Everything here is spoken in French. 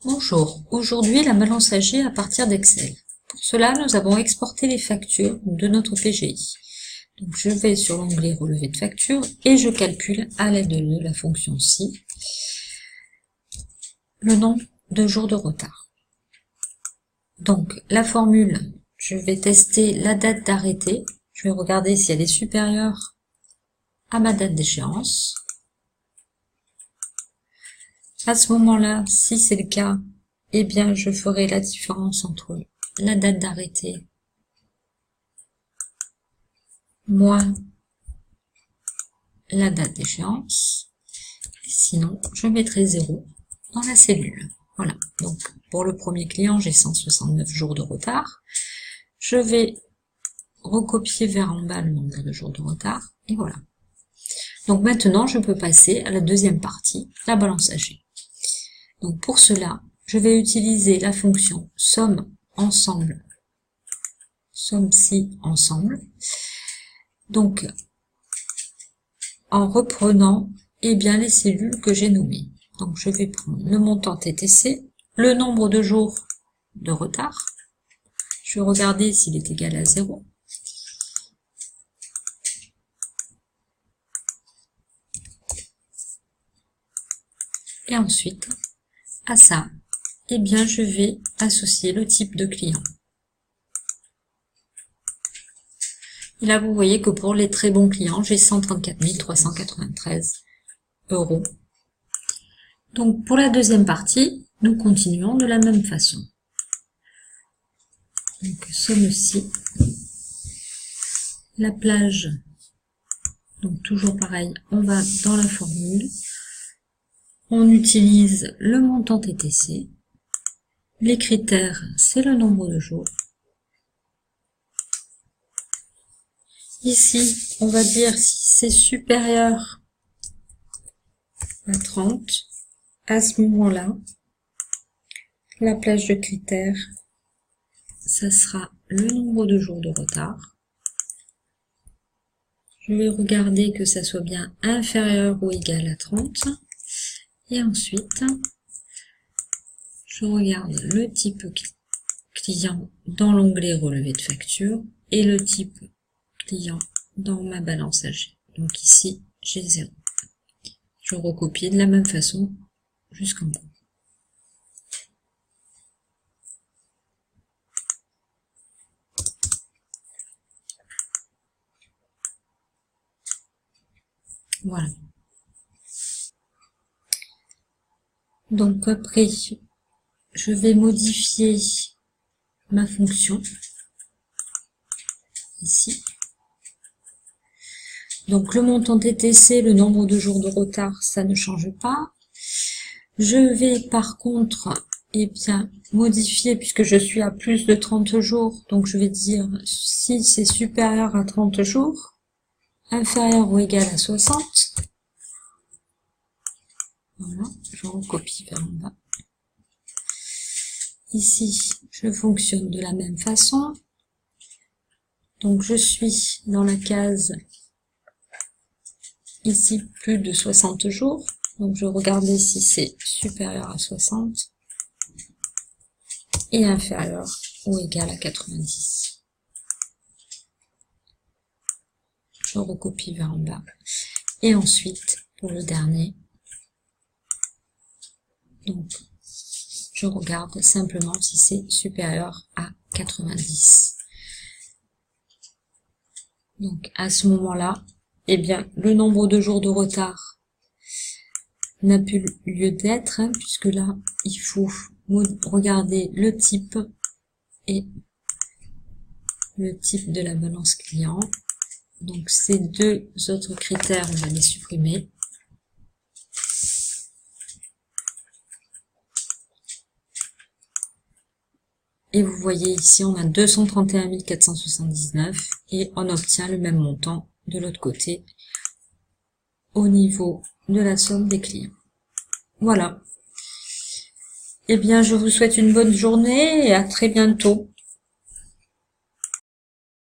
Bonjour, aujourd'hui la balance AG à partir d'Excel. Pour cela, nous avons exporté les factures de notre PGI. Donc je vais sur l'onglet relevé de facture et je calcule à l'aide de la fonction SI le nombre de jours de retard. Donc la formule, je vais tester la date d'arrêté, je vais regarder si elle est supérieure à ma date d'échéance. À ce moment-là, si c'est le cas, eh bien, je ferai la différence entre la date d'arrêté moins la date d'échéance. Sinon, je mettrai 0 dans la cellule. Voilà. Donc, pour le premier client, j'ai 169 jours de retard. Je vais recopier vers en bas le nombre de jours de retard. Et voilà. Donc maintenant, je peux passer à la deuxième partie, la balance AG. Donc pour cela, je vais utiliser la fonction somme ensemble, somme-si ensemble. Donc, en reprenant bien, les cellules que j'ai nommées. Donc je vais prendre le montant TTC, le nombre de jours de retard. Je vais regarder s'il est égal à 0. Et ensuite, à ça, bien, je vais associer le type de client. Et là, vous voyez que pour les très bons clients, j'ai 134 393 €. Donc, pour la deuxième partie, nous continuons de la même façon. Donc, somme-ci, la plage, donc toujours pareil, on va dans la formule, on utilise le montant TTC, les critères, c'est le nombre de jours. Ici, on va dire si c'est supérieur à 30, à ce moment-là, la plage de critères, ça sera le nombre de jours de retard. Je vais regarder que ça soit bien inférieur ou égal à 30. Et ensuite, je regarde le type client dans l'onglet relevé de facture et le type client dans ma balance AG. Donc ici, j'ai 0. Je recopie de la même façon jusqu'en bas. Voilà. Donc après, je vais modifier ma fonction ici. Donc le montant TTC, le nombre de jours de retard, ça ne change pas. Je vais par contre bien modifier, puisque je suis à plus de 30 jours, donc je vais dire si c'est supérieur à 30 jours, inférieur ou égal à 60. Voilà, je recopie vers en bas. Ici, je fonctionne de la même façon. Donc je suis dans la case ici plus de 60 jours. Donc je vais regarder si c'est supérieur à 60 et inférieur ou égal à 90. Je recopie vers en bas. Et ensuite, pour le dernier, donc je regarde simplement si c'est supérieur à 90. Donc à ce moment-là, bien, le nombre de jours de retard n'a plus lieu d'être, puisque là, il faut regarder le type et le type de la balance client. Donc ces deux autres critères, on va les supprimer. Et vous voyez ici, on a 231 479 et on obtient le même montant de l'autre côté au niveau de la somme des clients. Voilà. Eh bien, je vous souhaite une bonne journée et à très bientôt.